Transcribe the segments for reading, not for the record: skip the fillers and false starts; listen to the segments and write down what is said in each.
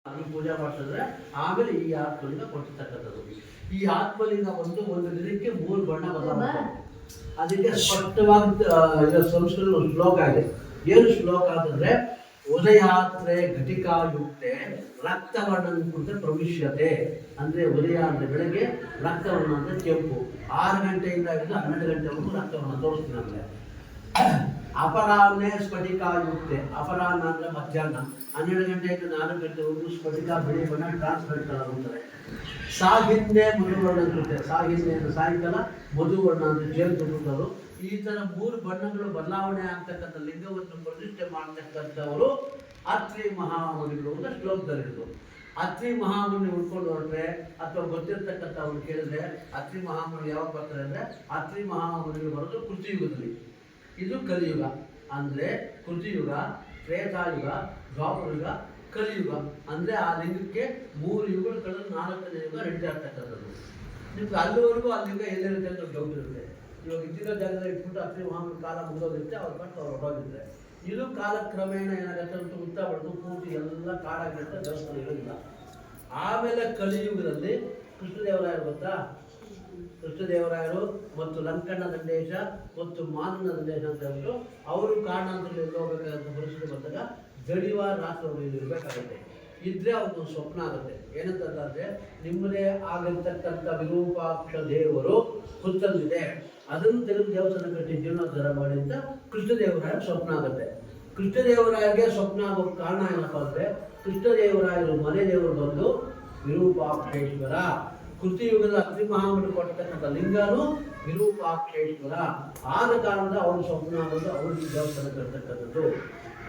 ಅದು ಪೂಜೆ ಮಾಡಿಸಿದ್ರೆ ಆಮೇಲೆ ಈ ಆತ್ಮಲಿಂಗ ಕೊಟ್ಟಿರ್ತಕ್ಕಂಥದ್ದು. ಈ ಆತ್ಮಲಿಂಗ ಒಂದು ದಿನಕ್ಕೆ 3 ಬಣ್ಣ ಬದಲಾಗುತ್ತೆ. ಅದಕ್ಕೆ ಸ್ಪಷ್ಟವಾದ ಸಂಸ್ಕೃತ ಶ್ಲೋಕ ಇದೆ. ಏನು ಶ್ಲೋಕ ಅಂತಂದ್ರೆ, ಉದಯಾತ್ರೆ ಘಟಿಕಾಯುಕ್ತೆ ರಕ್ತವರ್ಣ ಪ್ರವಿಶ್ಯತೆ ಅಂದ್ರೆ ಉದಯ ಅಂದ್ರೆ ಬೆಳಗ್ಗೆ, ರಕ್ತವರ್ಣ ಅಂದ್ರೆ ಕೆಂಪು. 6 ಗಂಟೆಯಿಂದ ಹಿಡಿದು 12 ಗಂಟೆವರೆಗೂ ರಕ್ತವರ್ಣ ತೋರಿಸ್ತೀನಿ. ಅಂದ್ರೆ ಅಪರಾಹ್ನೆ ಸ್ಫಟಿಕಾಯುಕ್ತೆ, ಅಪರಾಹ್ನ ಅಂದ್ರೆ ಮಧ್ಯಾಹ್ನ, 12 ಗಂಟೆಯಿಂದ 4 ಗಂಟೆವರೆಗೂ ಸ್ಫಟಿಕ ಬಿಳಿ ಬಣ್ಣ ಟ್ರಾನ್ಸ್ಪರೆಂಟ್ ಕಲರ್ ಅಂತಾರೆ. ಸಾಹಿನ್ನೆ ಮಧುವರ್ಣ ಇರುತ್ತೆ. ಸಾಹಿನ್ನೆ ಅಂದ್ರೆ ಸಾಯಂಕಾಲ, ಮಧುವರ್ಣ ಅಂದ್ರೆ ಜೇನುತುಪ್ಪದವರು. ಈ ತರ 3 ಬಣ್ಣಗಳು ಬದಲಾವಣೆ ಆಗ್ತಕ್ಕಂಥ ಲಿಂಗವನ್ನು ಪ್ರತಿಷ್ಠೆ ಮಾಡ್ತಕ್ಕಂಥವರು ಅತ್ರಿ ಮಹಾಮುನಿಗಳು ಅಂತ ಶ್ಲೋಕದಲ್ಲಿರೋದು. ಅತ್ರಿ ಮಹಾಮುನಿ ಉಳ್ಕೊಂಡು ಹೊರಟ್ರೆ ಅಥವಾ ಗೊತ್ತಿರ್ತಕ್ಕಂಥ ಅವ್ರು ಕೇಳಿದ್ರೆ ಅತ್ರಿ ಮಹಾಮುನಿ ಯಾವಾಗ ಬರ್ತಾರೆ ಅಂದ್ರೆ, ಅತ್ರಿ ಮಹಾಮುನಿಗಳು ಬರೋದು ಕೃತಿಯುಗದಲ್ಲಿ. ಇದು ಕಲಿಯುಗ. ಅಂದ್ರೆ ಕೃತಿಯುಗ, ತ್ರೇತಾಯುಗ, ದ್ವಾಪರಯುಗ, ಕಲಿಯುಗ. ಅಂದ್ರೆ ಆ ಲಿಂಗಕ್ಕೆ 3 ಯುಗಗಳು ಕಳೆದು 4ನೇ ಯುಗ ರೆಡಿ ಆಗ್ತಕ್ಕಂಥದ್ದು. ನಿಮ್ಗೆ ಅಲ್ಲಿವರೆಗೂ ಆ ಲಿಂಗ ಎಲ್ಲಿರುತ್ತೆ ಅಂತ ಡೌಟ್ ಇರುತ್ತೆ. ಇವಾಗ ಇದ್ದಿರೋ ಜಾಗದಲ್ಲಿ ಇಟ್ಬಿಟ್ಟು ಅತ್ರಿ ಮಹಾಮುನಿ ಕಾಲ ಮುಗಿದೋಗಿರುತ್ತೆ, ಅವ್ರು ಬಂದು ಅವ್ರು ಹೊರಗಿದ್ರೆ ಇದು ಕಾಲಕ್ರಮೇಣ ಏನಾಗುತ್ತೆ ಅಂತ ಉತ್ತಾ ಬಡ್ದು ಪೂರ್ತಿ ಎಲ್ಲ ಕಾಡಾಗಿರುತ್ತೆ, ದೇವಸ್ಥಾನ ಇರೋದಿಲ್ಲ. ಆಮೇಲೆ ಕಲಿಯುಗದಲ್ಲಿ ಕೃಷ್ಣದೇವರಾಯರು ಗೊತ್ತಾ? ಕೃಷ್ಣದೇವರಾಯರು ಮತ್ತು ಲಂಕಣ್ಣ ದಂಡೇಶ ಮತ್ತು ಮಾನನ ದಂಡೇಶ ಅಂತ ಹೇಳ್ಬಿಟ್ಟು ಅವರು ಕಾರಣಾಂತರದಲ್ಲಿ ಹೋಗ್ಬೇಕಾದಂಥ ಪರಿಸ್ಥಿತಿ ಬಂದಾಗ ಜಡಿವ ರಾತ್ರಿ ಅವರು ಇರಬೇಕಾಗುತ್ತೆ. ಇದ್ರೆ ಅವ್ರಿಗೊಂದು ಸ್ವಪ್ನ ಆಗುತ್ತೆ. ಏನಂತಂದ್ರೆ, ನಿಮ್ಮದೇ ಆಗಿರ್ತಕ್ಕಂಥ ವಿರೂಪಾಕ್ಷ ದೇವರು ಹುತ್ತಲ್ಲಿದೆ, ಅದನ್ನು ತೆಗೆದು ದೇವಸ್ಥಾನ ಕಟ್ಟಿ ಜೀರ್ಣೋದ್ಧಾರ ಮಾಡಿ ಅಂತ ಕೃಷ್ಣದೇವರಾಯ ಸ್ವಪ್ನ ಆಗುತ್ತೆ. ಕೃಷ್ಣದೇವರಾಯಗೆ ಸ್ವಪ್ನ ಆಗೋಕ್ಕೆ ಕಾರಣ ಏನಪ್ಪ ಅಂದ್ರೆ, ಕೃಷ್ಣದೇವರಾಯರು ಮನೆ ದೇವರು ಬಂದು ವಿರೂಪಾಕ್ಷೇಶ್ವರ. ಕೃತಿಯುಗದ ಅತ್ರಿ ಮಹಾಮುನಿ ಕೊಟ್ಟತಕ್ಕಂಥ ಲಿಂಗನು ವಿರೂಪಾಕ್ಷೇಶ್ವರ. ಆದ ಕಾರಣದ ಅವರು ಸ್ವಪ್ನ ಆಗೋದು, ಅವ್ರಿಗೆ ದೇವಸ್ಥಾನ ಕಟ್ಟತಕ್ಕಂಥದ್ದು.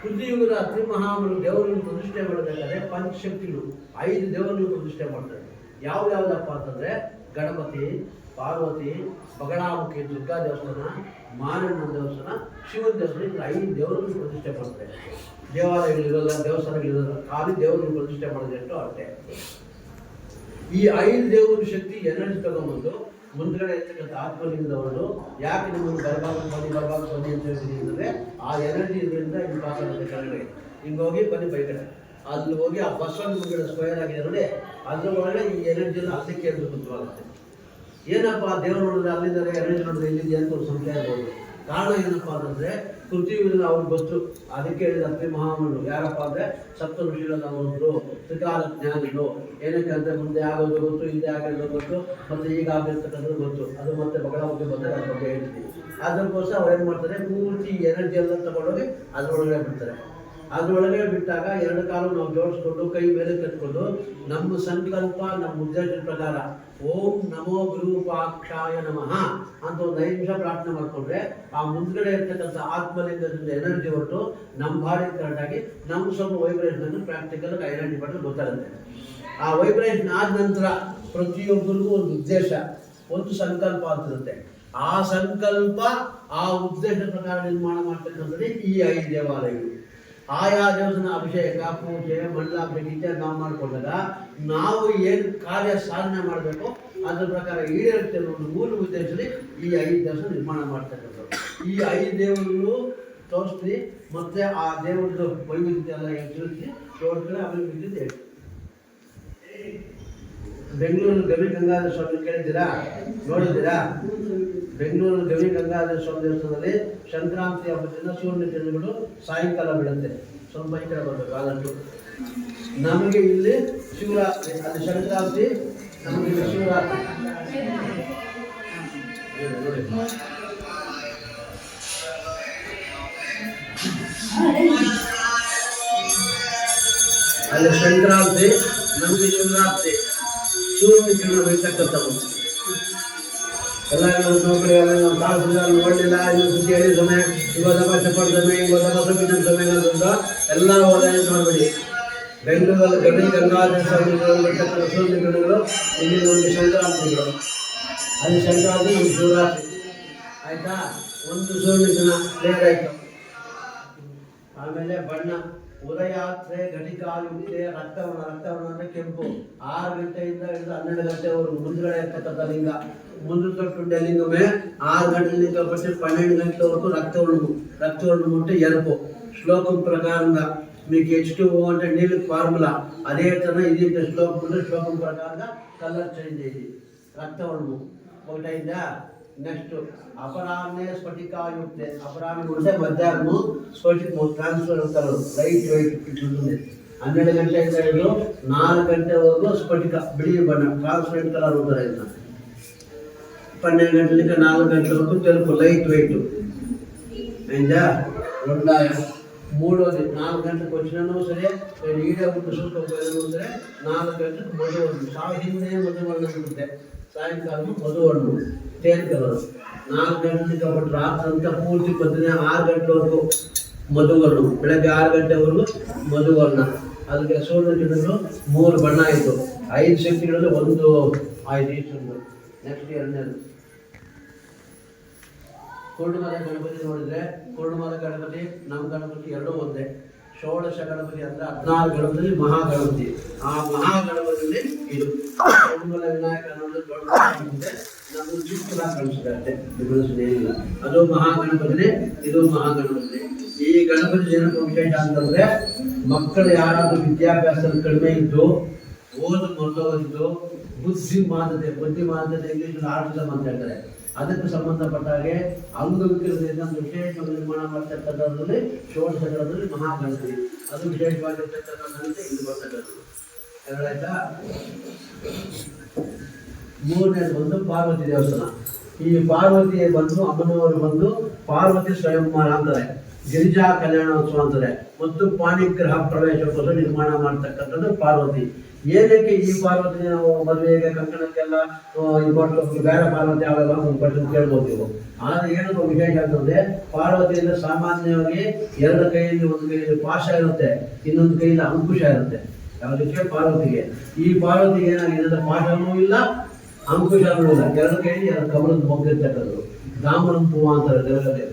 ಕೃತಿಯುಗದ ಅತ್ರಿ ಮಹಾಮುನಿ ದೇವರನ್ನು ಪ್ರತಿಷ್ಠೆ ಮಾಡಬೇಕಾದ್ರೆ ಪಂಚಶಕ್ತಿಗಳು 5 ದೇವರನ್ನು ಪ್ರತಿಷ್ಠೆ ಮಾಡ್ತಾರೆ. ಯಾವ್ಯಾವ್ದಪ್ಪ ಅಂತಂದ್ರೆ, ಗಣಪತಿ, ಪಾರ್ವತಿ, ಬಗಳಾಮುಖಿ ದುರ್ಗಾ ದೇವಸ್ಥಾನ, ಮಾರಣ್ಣ ದೇವಸ್ಥಾನ, ಶಿವನ ದೇವಸ್ಥಾನ, 5 ದೇವರನ್ನು ಪ್ರತಿಷ್ಠೆ ಮಾಡ್ತಾರೆ. ದೇವಾಲಯಗಳಿರೋಲ್ಲ, ದೇವಸ್ಥಾನಗಳಿರೋಲ್ಲ, ಖಾಲಿ ದೇವರನ್ನು ಪ್ರತಿಷ್ಠೆ ಮಾಡೋದು ಎಷ್ಟು ಅಷ್ಟೇ. ಈ 5 ದೇವರ ಶಕ್ತಿ ಎನರ್ಜಿ ತಗೊಂಡ್ಬಂದು ಮುಂದ್ಗಡೆ ಇರ್ತಕ್ಕಂಥ ಆತ್ಮಲಿಂಗದವರು ಯಾಕೆ ನಿಮ್ಮನ್ನು ಬರಬಾಗ ಬನ್ನಿ ಅಂತ ಹೇಳ್ತೀನಿ ಅಂದ್ರೆ, ಆ ಎನರ್ಜಿ ಇದರಿಂದ ಇಲ್ಲಿ ಪಾಸ್ ಆಗುತ್ತೆ ಕೆಳಗಡೆ. ಹಿಂಗೋಗಿ ಬನ್ನಿ ಬೈಕಡೆ ಅಲ್ಲಿ ಹೋಗಿ ಆ ಬಸ್ಸನ್ನು ಮುಂದ್ಗಡೆ ಸ್ಕ್ವೇರ್ ಆಗಿದೆ ನೋಡಿ, ಅದ್ರ ಒಳಗಡೆ ಈ ಎನರ್ಜಿ ಎಲ್ಲ ಅದಕ್ಕೆ ಅಂತ ಗೊತ್ತಾಗುತ್ತೆ. ಏನಪ್ಪ ದೇವರು ನೋಡಿದ್ರೆ ಅಲ್ಲಿಂದ ಎನರ್ಜಿ ನೋಡಿದ್ರೆ ಇಲ್ಲಿದೆ ಅಂತ ಒಂದು ಸಂಶಯ ಆಗ್ಬೋದು. ಕಾರಣ ಏನಪ್ಪ ಅಂತಂದ್ರೆ, ಕೃತಿಯುಗದಲ್ಲಿ ಅವ್ರಿಗೆ ಗೊತ್ತು. ಅದಕ್ಕೆ ಹೇಳಿದ ಅತ್ರಿ ಮಹಾಮುನಿ ಯಾರಪ್ಪ ಅಂದ್ರೆ, ಸಪ್ತ ಋಷಿಗಳ ಹೋದ್ರು, ತ್ರಿಕಾಲ ಜ್ಞಾನಿಗಳು. ಏನಕ್ಕೆ ಅಂದ್ರೆ, ಮುಂದೆ ಆಗೋದು ಗೊತ್ತು, ಹಿಂದೆ ಆಗೋದು ಗೊತ್ತು, ಮತ್ತೆ ಈಗ ಆಗಿರ್ತಕ್ಕಂಥದ್ದು ಗೊತ್ತು. ಅದು ಮತ್ತೆ ಬಗಳಾಮುಖಿ ಬಂದಾಗ ಅದ್ರ ಬಗ್ಗೆ ಹೇಳ್ತೀವಿ. ಅದಕ್ಕೋಸ್ಕರ ಅವ್ರು ಏನು ಮಾಡ್ತಾರೆ, ಪೂರ್ತಿ ಎನರ್ಜಿ ಎಲ್ಲ ತಗೊಂಡೋಗಿ ಅದ್ರೊಳಗಡೆ ಬಿಡ್ತಾರೆ. ಅದ್ರೊಳಗೆ ಬಿಟ್ಟಾಗ 2 ಕಾಲು ನಾವು ಜೋಡಿಸ್ಕೊಂಡು ಕೈ ಮೇಲೆ ಕಟ್ಕೊಂಡು ನಮ್ಮ ಸಂಕಲ್ಪ, ನಮ್ಮ ಉದ್ದೇಶದ ಪ್ರಕಾರ ಓಂ ನಮೋ ವಿರೂಪಾಕ್ಷಾಯ ನಮಃ ಅಂತ ಒಂದು 5 ನಿಮಿಷ ಪ್ರಾರ್ಥನೆ ಮಾಡ್ಕೊಂಡ್ರೆ, ಆ ಮುಂದ್ಗಡೆ ಇರ್ತಕ್ಕಂಥ ಆತ್ಮಲಿಂಗದಿಂದ ಎನರ್ಜಿ ಹೊರಟು ನಮ್ಮ ಬಾಡಿ ಕರೆಕ್ಟಾಗಿ ನಮ್ಗೆ ಸ್ವಲ್ಪ ವೈಬ್ರೇಷನ್ ಪ್ರಾಕ್ಟಿಕಲ್ ಐಡೆಂಟಿ ಮಾಡಿದ್ರೆ ಗೊತ್ತಾಗುತ್ತೆ. ಆ ವೈಬ್ರೇಷನ್ ಆದ ನಂತರ ಪ್ರತಿಯೊಬ್ಬರಿಗೂ ಒಂದು ಉದ್ದೇಶ, ಒಂದು ಸಂಕಲ್ಪ ಅಂತಿರುತ್ತೆ. ಆ ಸಂಕಲ್ಪ, ಆ ಉದ್ದೇಶದ ಪ್ರಕಾರ ನಿರ್ಮಾಣ ಮಾಡ್ತಕ್ಕಂಥದ್ದೇ ಈ 5 ದೇವಾಲಯಗಳು. ಆಯಾ ದೇವಸ್ಥಾನ ಅಭಿಷೇಕ, ಪೂಜೆ, ಮಂಡಲಾಭಿಷೇಕ ಇತ್ಯಾದಿ ನಾವು ಮಾಡಿಕೊಂಡಾಗ ನಾವು ಏನು ಕಾರ್ಯ ಸಾಧನೆ ಮಾಡಬೇಕು ಅದ್ರ ಪ್ರಕಾರ ಈಡೇರುತ್ತೆ ಅನ್ನೋ ಒಂದು ಮೂಲ ಉದ್ದೇಶದಲ್ಲಿ ಈ 5 ದೇವಸ್ಥಾನ ನಿರ್ಮಾಣ ಮಾಡ್ತಕ್ಕಂಥದ್ದು. ಈ 5 ದೇವರುಗಳು ತೋರಿಸ್ತೀವಿ, ಮತ್ತೆ ಆ ದೇವರದ್ದು ವೈವಿಧ್ಯ ಎಲ್ಲ ತಿಳಿಸಿ ತೋರಿಸ್ತಾರೆ. ಆಮೇಲೆ ವಿದ್ಯುತ್ ಹೇಳಿ. ಬೆಂಗಳೂರು ಗವಿ ಗಂಗಾಧರ ಸ್ವಾಮಿ ಕೇಳಿದ್ದೀರಾ? ನೋಡಿದ್ದೀರಾ? ಬೆಂಗಳೂರು ಗವಿ ಗಂಗಾಧರ ಸ್ವಾಮಿ ದೇವಸ್ಥಾನದಲ್ಲಿ ಸಂಕ್ರಾಂತಿ ಹಬ್ಬದಿಂದ ಸೂರ್ಯನ ಕಿರಣಗಳು ಸಾಯಂಕಾಲ ಬೀಳುತ್ತೆ. ಸ್ವಲ್ಪ ಈ ಕಡೆ ಬರಬೇಕು ಆದಷ್ಟು. ನಮಗೆ ಇಲ್ಲಿ ಶಿವರಾತ್ರಿ, ಅಲ್ಲಿ ಸಂಕ್ರಾಂತಿ, ನಮಗೆ ಇಲ್ಲಿ ಶಿವರಾತ್ರಿ. ಅಲ್ಲಿ ಸಂಕ್ರಾಂತಿ, ನಮಗೆ ಶಿವರಾತ್ರಿ. ಸೂರ್ಯನ ಕಿರಣ ಬೀಳ್ತಕ್ಕಂಥವು ಎಲ್ಲ ನೌಕರಿ ನೋಡಲಿಲ್ಲ, ಇದು ಸುದ್ದಿ ಹೇಳಿ ಸಮಯ, ಇವಾಗ ತಪಾಸೆ ಪಡೆದ ಸಮಯ, ಇವಾಗ ತಪಾಸೆ ಸಮಯ ಅನ್ನೋದ್ರಿಂದ ಎಲ್ಲರೂ ಓದಾಯ ಮಾಡಬೇಡಿ. ಬೆಂಗಳೂರಲ್ಲಿ ಗವಿ ಗಂಗಾಧರ ಸ್ವಾಮಿ ಸೂರ್ಯ ಕಿರಣಗಳು, ಇಲ್ಲಿ ನಮಗೆ ಸಂಕ್ರಾಂತಿಗಳು. ಅಲ್ಲಿ ಸಂಕ್ರಾಂತಿ, ನಮಗೆ ಶಿವರಾತ್ರಿ. ಆಯ್ತಾ? ಒಂದು ಸೂರ್ಯನ ಕಿರಣ ಕ್ಲಿಯರ್ ಆಯ್ತು. ಆಮೇಲೆ ಬಣ್ಣ, ಉದಯಾತ್ರೆ ಘಟಿಕಾಯುಕ್ತೆ ರಕ್ತವರ್ಣ. ರಕ್ತವರ್ಣ ಅಂದ್ರೆ ಕೆಂಪು. 6 ಗಂಟೆಯಿಂದ ಹಿಡಿದು 12 ಗಂಟೆವರೆಗೂ ಮುಂದ್ಗಡೆ ಇರ್ತಕ್ಕಂಥ ಲಿಂಗ. ಮುಂದೆ ತೊಟ್ಟುಂಡೆ ಲಿಂಗವೇ 6 ಗಂಟೆಲಿಂದ ಬಟ್ಟು 12 ಗಂಟೆವರೆಗೂ ರಕ್ತವರ್ಣ ಮುಟ್ಟೆ ಎರುಪು. ಶ್ಲೋಕ ಪ್ರಕಾರದ మీకు H2O అంటే నీళ్ళకి ఫార్ములా, అదే విధంగా ఇది శ్లోకం ప్రకారంగా కలర్ చేంజ్ అయ్యింది. రక్తవర్ణము ఒకటైందా. నెక్స్ట్ అపరాహ్నే స్ఫటికాయుక్తే, అపరాహ్నం ఉంటే మధ్యాహ్నము స్ఫటికము ట్రాన్స్ఫర్ కలర్ లైట్ వైట్ ఉంటుంది. 12 గంటల సైడ్లో 4 గంటల వరకు స్ఫటిక బిడి బಣ್ಣ ట్రాన్స్పరెంట్ కలర్ ఉంటుంది. 12 గంటల నుంచి 4 గంటల వరకు తెలుపు లైట్ వెయిట్ అయిందా. మూడోది 4 గంటలకు వచ్చినాను సరే, నేను ఈడే ఉంటూ చూసుకోకపోయినా సరే 4 గంటలకు మధువర్ణం, సాయంత్రమే మధువర్ణం ఉంటుంది, సాయంకాలం మధువర్ణం తేనె కలర్. 4 గంటల నుంచి కాబట్టి రాత్రి అంతా పూర్తి పొద్దున్నే 6 ಗಂಟೆ ವರೆಗೂ ಮಧುವರ್ಣ, ಬೆಳಗ್ಗೆ 6 ಗಂಟೆವರೆಗೂ ಮಧುವರ್ಣ. ಅದಕ್ಕೆ ಸೂರ್ಯಚಂದ್ರನು 3 ಬಣ್ಣ ಆಯಿತು. 5 ಶಕ್ತಿಗಳಲ್ಲಿ 1 ಆಯ್ತು ಈಶ್ವರನು. ನೆಕ್ಸ್ಟ್ ಎರಡನೇದು ಕುರುಡುಮಲೆ ಗಣಪತಿ ನೋಡಿದ್ರೆ, ಕುರುಡುಮಲೆ ಗಣಪತಿ ನಮ್ಮ ಗಣಪತಿ ಎರಡೂ ಒಂದೇ. ಷೋಡಶ ಗಣಪತಿ ಅಂದ್ರೆ 14 ಗಣಪತಿ ಮಹಾಗಣಪತಿ. ಆ ಮಹಾಗಣಪತಿಯಲ್ಲಿ ಇದು ಕುರುಡುಮಲೆ ವಿನಾಯಕ ಅನ್ನೋದು ದೊಡ್ಡ ನಮ್ಗೆ ಚಿಕ್ಕದಾಗಿ ಕಾಣಿಸುತ್ತೆ ಅಷ್ಟೇ, ಡಿಫರೆನ್ಸ್ ಏನಿಲ್ಲ. ಅದು ಮಹಾಗಣಪತಿನೇ, ಇದು ಮಹಾಗಣಪತಿ. ಈ ಗಣಪತಿ ಏನಪ್ಪ ವಿಶೇಷ ಅಂತಂದ್ರೆ, ಮಕ್ಕಳು ಯಾರಾದ್ರೂ ವಿದ್ಯಾಭ್ಯಾಸದಲ್ಲಿ ಕಡಿಮೆ ಇದ್ದು, ಓದು ಮೊದಲೋಗಿದ್ದು, ಬುದ್ಧಿಮಾಂದ್ಯತೆ ಇಂಗ್ಲೀಷ್ ಆರ್ಟಿಸಮ್ ಅಂತ ಹೇಳ್ತಾರೆ, ಅದಕ್ಕೆ ಸಂಬಂಧಪಟ್ಟ ಹಾಗೆ ಅಂಗವಿಕಲತೆಯಿಂದ ವಿಶೇಷವಾಗಿ ನಿರ್ಮಾಣ ಮಾಡ್ತಕ್ಕಂಥದ್ರಲ್ಲಿ ಷೋಡಶಗಳಲ್ಲಿ ಮಹಾಗಣಪತಿ, ಅದು ವಿಶೇಷವಾಗಿರ್ತಕ್ಕಂಥದ್ದು ಇದು ಬರ್ತಕ್ಕಂಥದ್ದು. ಎರಡಾಯ್ತಾ. ಮೂರನೇದು ಬಂದು ಪಾರ್ವತಿ ದೇವಸ್ಥಾನ. ಈ ಪಾರ್ವತಿ ಬಂದು ಅಮ್ಮನವರು ಬಂದು ಪಾರ್ವತಿ ಸ್ವಯಂವರ ಅಂತಾರೆ, ಗಿರಿಜಾ ಕಲ್ಯಾಣೋತ್ಸವ ಅಂತಾರೆ, ಮತ್ತು ಪಾಣಿಗ್ರಹ ಪ್ರವೇಶಕ್ಕೋಸ್ಕರ ನಿರ್ಮಾಣ ಮಾಡ್ತಕ್ಕಂಥದ್ದು ಪಾರ್ವತಿ. ಏನಕ್ಕೆ ಈ ಪಾರ್ವತಿ ನಾವು ಮದುವೆಗೆ ಕಂಕಣಕ್ಕೆಲ್ಲ ಬೇರೆ ಪಾರ್ವತಿ ಯಾವಾಗ ಕ್ವಶನ್ ಕೇಳ್ಬೋದು ನೀವು. ಆದರೆ ಏನಪ್ಪ ವಿಶೇಷ ಅಂತಂದ್ರೆ, ಪಾರ್ವತಿಯಿಂದ ಸಾಮಾನ್ಯವಾಗಿ 2 ಕೈಯಲ್ಲಿ, ಒಂದು ಕೈಯಲ್ಲಿ ಪಾಶ ಇರುತ್ತೆ, ಇನ್ನೊಂದು ಕೈಯಲ್ಲಿ ಅಂಕುಶ ಇರುತ್ತೆ. ಯಾವುದಕ್ಕೆ? ಪಾರ್ವತಿಗೆ. ಈ ಪಾರ್ವತಿಗೆ ಏನಾಗಿದೆ, ಪಾಶನೂ ಇಲ್ಲ ಅಂಕುಶನೂ ಇಲ್ಲ, 2 ಕೈಯಲ್ಲಿ 2 ಕಮಲದ ಮೊಗ್ಗಿರ್ತಕ್ಕಂಥದ್ದು. ದಾಮನ ಹೂವು ಅಂತಾರೆ ತೆಲುಗಲ್ಲಿ,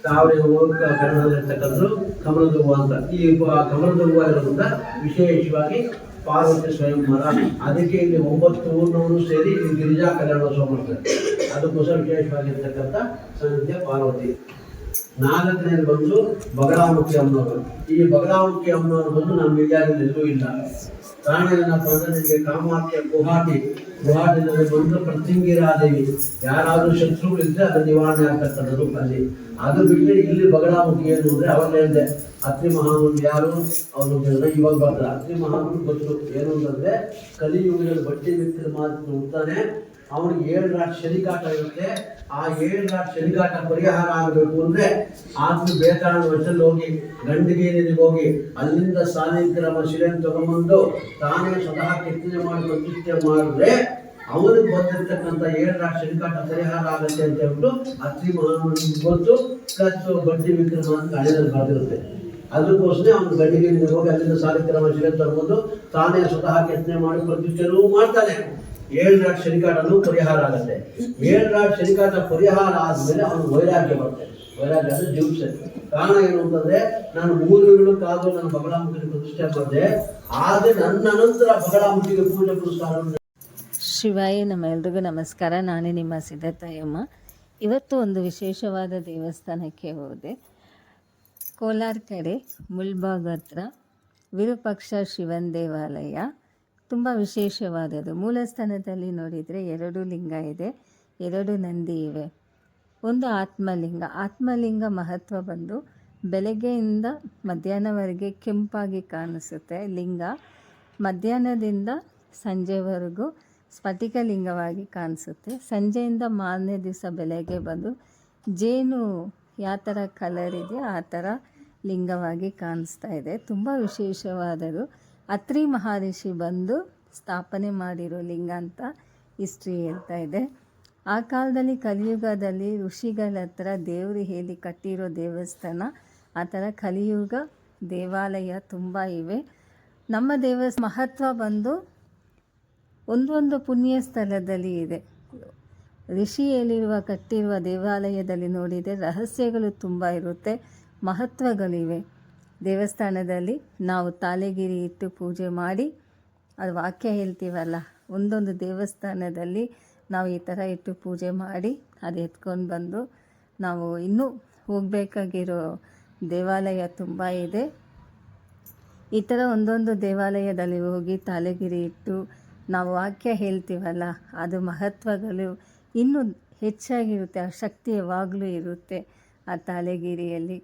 ತಾವರೆ ಹೂವು ಕನ್ನಡದಲ್ಲಿರ್ತಕ್ಕಂಥದ್ದು ಕಮಲದ ಹೂವು ಅಂತ. ಈ ಕಮಲದ ಹೂವು ಇರೋದ್ರಿಂದ ವಿಶೇಷವಾಗಿ ಪಾರ್ವತಿ ಸ್ವಯಂವರ. ಅದಕ್ಕೆ ಇಲ್ಲಿ 9 ಊರಿನವರು ಸೇರಿ ಇಲ್ಲಿ ಗಿರಿಜಾ ಕಲ್ಯಾಣೋತ್ಸವ ಮಾಡ್ತಾರೆ. ಅದಕ್ಕೋಸ್ಕರ ವಿಶೇಷವಾಗಿರ್ತಕ್ಕಂಥ ಸನ್ನಿಧ್ಯ ಪಾರ್ವತಿ. 4ನೇದು ಬಂದು ಬಗಲಾಮುಖಿ ಅಮ್ಮನವರು. ಈ ಬಗಲಾಮುಖಿ ಅಮ್ಮನವರು ಬಂದು ನಮ್ಮ ಇಂಡಿಯಾದಲ್ಲಿ ಎಲ್ಲೂ ಇಲ್ಲ. ಕಾರಣ ಏನಪ್ಪ ಅಂದ್ರೆ, ನಿಮಗೆ ಕಾಮಾಖ್ಯ ಗುವಾಹಟಿನಲ್ಲಿ ಬಂದು ಪ್ರತ್ಯಂಗಿರಾದೇವಿ, ಯಾರಾದ್ರೂ ಶತ್ರುಗಳಿದ್ರೆ ಅದು ನಿವಾರಣೆ ಆಗ್ತಕ್ಕಂಥದ್ದು ಅಲ್ಲಿ. ಅದು ಬಿಟ್ಟರೆ ಇಲ್ಲಿ ಬಗಲಾಮುಖಿ ಏನು ಅಂದ್ರೆ, ಅವಾಗ ಹೇಳಿದೆ ಅತ್ರಿ ಮಹಾಮುನಿ ಯಾರು ಅವರು ಇವಾಗ ಬರ್ತಾರೆ. ಅತ್ರಿ ಮಹಾಮುನಿ ಗೊತ್ತು ಏನು ಅಂತಂದ್ರೆ, ಕಲಿಯುಗದಲ್ಲಿ ಬಟ್ಟೆ ವ್ಯಕ್ತಿ ಮಾತ್ರ ಹುಡ್ತಾನೆ, ಅವನಿಗೆ 7 ರಾಟ್ ಶನಿಕಾಟ ಇರುತ್ತೆ. ಆ 7 ರಾಟ್ ಶನಿಕಾಟ ಪರಿಹಾರ ಆಗಬೇಕು ಅಂದ್ರೆ ಆದ್ರೂ ಬೇತಾಳ ವರ್ಷದಲ್ಲಿ ಹೋಗಿ ಗಂಡಗೇರಿಗೆ ಹೋಗಿ ಅಲ್ಲಿಂದ ಸಾಲಿಗ್ರಾಮ ಶಿಲೆಯನ್ನು ತಗೊಂಡ್ಬಂದು ತಾನೇ ಸ್ವತಃ ಕೆತ್ತನೆ ಮಾಡಿ ಪ್ರತಿಷ್ಠೆ ಮಾಡಿದ್ರೆ ಅವನಿಗೆ ಬಂದಿರ್ತಕ್ಕಂಥ 7 ರಾಟ್ ಶನಿಕಾಟ ಪರಿಹಾರ ಆಗುತ್ತೆ ಅಂತ ಹೇಳ್ಬಿಟ್ಟು ಅತ್ರಿ ಮಹಾಮುನಿ ಗೊತ್ತು. ಪ್ಲಸ್ ಬಡ್ಡಿ ವಿಕ್ರಮ ಅಂತ ಹಳೆಯಲ್ಲಿ ಬರ್ದಿರುತ್ತೆ. ಅದಕ್ಕೋಸ್ಕರ ಅವನು ಗಂಡಿಗೆ ಹೋಗಿ ಅಲ್ಲಿಂದ ಸಾಲಿಗ್ರಾಮ ಶಿಲೆ ತಗೊಂಡು ತಾನೇ ಸ್ವತಃ ಕೆತ್ತನೆ ಮಾಡಿ ಪ್ರತಿಷ್ಠೆನೂ ಮಾಡ್ತಾನೆ. 7 ರಾಟ್ ಶನಿಕಾಟನೂ ಪರಿಹಾರ ಆಗುತ್ತೆ. 7 ರಾಟ್ ಶನಿಕಾಟ ಪರಿಹಾರ ಆದ್ಮೇಲೆ ಅವನು ವೈರಾಗ್ಯ ಬರುತ್ತೆ. ವೈರಾಗ್ಯ ಅಂದ್ರೆ ಜಿಗುಪ್ಸೆ. ಕಾರಣ ಏನು ಅಂತಂದ್ರೆ, ನಾನು 3 ಯುಗಕ್ಕಾದ್ರೂ ನಾನು ಬಗಲಾಮುಖಿಗೆ ಪ್ರತಿಷ್ಠೆ ಮಾಡಿದೆ, ಆದರೆ ನನ್ನ ನಂತರ ಬಗಲಾಮುಖಿಗೆ ಪೂಜೆ ಪುರಸ್ಕಾರ. ಶಿವಾಯ ನಮ್ಮ ಎಲ್ರಿಗೂ ನಮಸ್ಕಾರ. ನಾನೇ ನಿಮ್ಮ ಸಿದ್ಧತಾಯಮ್ಮ. ಇವತ್ತು ಒಂದು ವಿಶೇಷವಾದ ದೇವಸ್ಥಾನಕ್ಕೆ ಹೋದೆ. ಕೋಲಾರ ಕಡೆ ಮುಳ್ಬಾಗ ಹತ್ರ ವಿರೂಪಾಕ್ಷ ಶಿವನ ದೇವಾಲಯ ತುಂಬ ವಿಶೇಷವಾದದ್ದು. ಮೂಲ ಸ್ಥಾನದಲ್ಲಿ ನೋಡಿದರೆ 2 ಲಿಂಗ ಇದೆ, 2 ನಂದಿ ಇವೆ, ಒಂದು ಆತ್ಮಲಿಂಗ ಮಹತ್ವ ಬಂದು ಬೆಳಗ್ಗೆಯಿಂದ ಮಧ್ಯಾಹ್ನವರೆಗೆ ಕೆಂಪಾಗಿ ಕಾಣಿಸುತ್ತೆ ಲಿಂಗ. ಮಧ್ಯಾಹ್ನದಿಂದ ಸಂಜೆವರೆಗೂ ಸ್ಫಟಿಕ ಲಿಂಗವಾಗಿ ಕಾಣಿಸುತ್ತೆ. ಸಂಜೆಯಿಂದ ಮಾರನೇ ದಿವಸ ಬೆಳಗ್ಗೆ ಬಂದು ಜೇನು ಯಾವ ಥರ ಕಲರ್ ಇದೆಯೋ ಆ ಥರ ಲಿಂಗವಾಗಿ ಕಾಣಿಸ್ತಾ ಇದೆ. ತುಂಬ ವಿಶೇಷವಾದದ್ದು. ಅತ್ರಿ ಮಹರ್ಷಿ ಬಂದು ಸ್ಥಾಪನೆ ಮಾಡಿರೋ ಲಿಂಗ ಅಂತ ಹಿಸ್ಟ್ರಿ ಹೇಳ್ತಾ ಇದೆ. ಆ ಕಾಲದಲ್ಲಿ ಕಲಿಯುಗದಲ್ಲಿ ಋಷಿಗಳ ಹತ್ರ ದೇವರು ಹೇಳಿ ಕಟ್ಟಿರೋ ದೇವಸ್ಥಾನ, ಆ ಥರ ಕಲಿಯುಗ ದೇವಾಲಯ ತುಂಬ ಇವೆ. ನಮ್ಮ ಮಹತ್ವ ಬಂದು ಒಂದೊಂದು ಪುಣ್ಯ ಸ್ಥಳದಲ್ಲಿ ಇದೆ. ಋಷಿ ಹೇಳಿರುವ ಕಟ್ಟಿರುವ ದೇವಾಲಯದಲ್ಲಿ ನೋಡಿದರೆ ರಹಸ್ಯಗಳು ತುಂಬ ಇರುತ್ತೆ, ಮಹತ್ವಗಳಿವೆ. ದೇವಸ್ಥಾನದಲ್ಲಿ ನಾವು ತಾಲೆಗಿರಿ ಇಟ್ಟು ಪೂಜೆ ಮಾಡಿ, ಅದು ವಾಕ್ಯ ಹೇಳ್ತೀವಲ್ಲ, ಒಂದೊಂದು ದೇವಸ್ಥಾನದಲ್ಲಿ ನಾವು ಈ ಥರ ಇಟ್ಟು ಪೂಜೆ ಮಾಡಿ ಅದು ಎತ್ಕೊಂಡು ಬಂದು ನಾವು ಇನ್ನೂ ಹೋಗಬೇಕಾಗಿರೋ ದೇವಾಲಯ ತುಂಬ ಇದೆ. ಈ ಥರ ಒಂದೊಂದು ದೇವಾಲಯದಲ್ಲಿ ಹೋಗಿ ತಲೆಗಿರಿ ಇಟ್ಟು ನಾವು ವಾಕ್ಯ ಹೇಳ್ತೀವಲ್ಲ, ಅದು ಮಹತ್ವಗಳು ಇನ್ನೂ ಹೆಚ್ಚಾಗಿರುತ್ತೆ. ಆ ಶಕ್ತಿ ಯಾವಾಗಲೂ ಇರುತ್ತೆ ಆ ತಾಳೆಗಿರಿಯಲ್ಲಿ.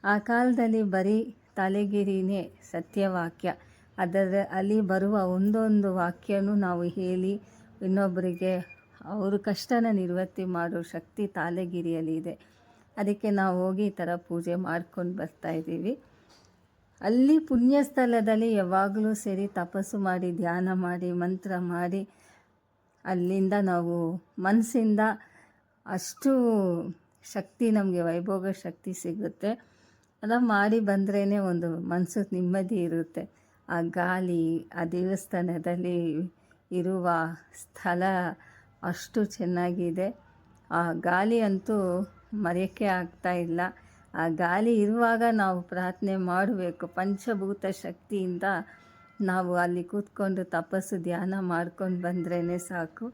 ಆ ಕಾಲದಲ್ಲಿ ಬರೀ ತಾಳೆಗಿರಿನೇ ಸತ್ಯವಾಕ್ಯ. ಅಲ್ಲಿ ಬರುವ ಒಂದೊಂದು ವಾಕ್ಯನೂ ನಾವು ಹೇಳಿ ಇನ್ನೊಬ್ಬರಿಗೆ ಅವ್ರ ಕಷ್ಟನ ನಿವೃತ್ತಿ ಮಾಡೋ ಶಕ್ತಿ ತಾಳೆಗಿರಿಯಲ್ಲಿ ಇದೆ. ಅದಕ್ಕೆ ನಾವು ಹೋಗಿ ಈ ಥರ ಪೂಜೆ ಮಾಡ್ಕೊಂಡು ಬರ್ತಾಯಿದ್ದೀವಿ. ಅಲ್ಲಿ ಪುಣ್ಯ ಸ್ಥಳದಲ್ಲಿ ಯಾವಾಗಲೂ ಸೇರಿ ತಪಸ್ಸು ಮಾಡಿ, ಧ್ಯಾನ ಮಾಡಿ, ಮಂತ್ರ ಮಾಡಿ, ಅಲ್ಲಿಂದ ನಾವು ಮನಸ್ಸಿಂದ ಅಷ್ಟು ಶಕ್ತಿ, ನಮಗೆ ವೈಭೋಗ ಶಕ್ತಿ ಸಿಗುತ್ತೆ. ಅದನ್ನು ಮಾಡಿ ಬಂದ್ರೇ ಒಂದು ಮನಸ್ಸಿಗೆ ನೆಮ್ಮದಿ ಇರುತ್ತೆ. ಆ ಗಾಳಿ, ಆ ದೇವಸ್ಥಾನದಲ್ಲಿ ಇರುವ ಸ್ಥಳ ಅಷ್ಟು ಚೆನ್ನಾಗಿದೆ. ಆ ಗಾಳಿ ಅಂತೂ ಮರೆಯೋಕ್ಕೆ ಆಗ್ತಾ ಇಲ್ಲ. ಆ ಗಾಳಿ ಇರುವಾಗ ನಾವು ಪ್ರಾರ್ಥನೆ ಮಾಡಬೇಕು. ಪಂಚಭೂತ ಶಕ್ತಿಯಿಂದ ನಾವು ಅಲ್ಲಿ ಕೂತ್ಕೊಂಡು ತಪಸ್ಸು ಧ್ಯಾನ ಮಾಡ್ಕೊಂಡು ಬಂದ್ರೇ ಸಾಕು.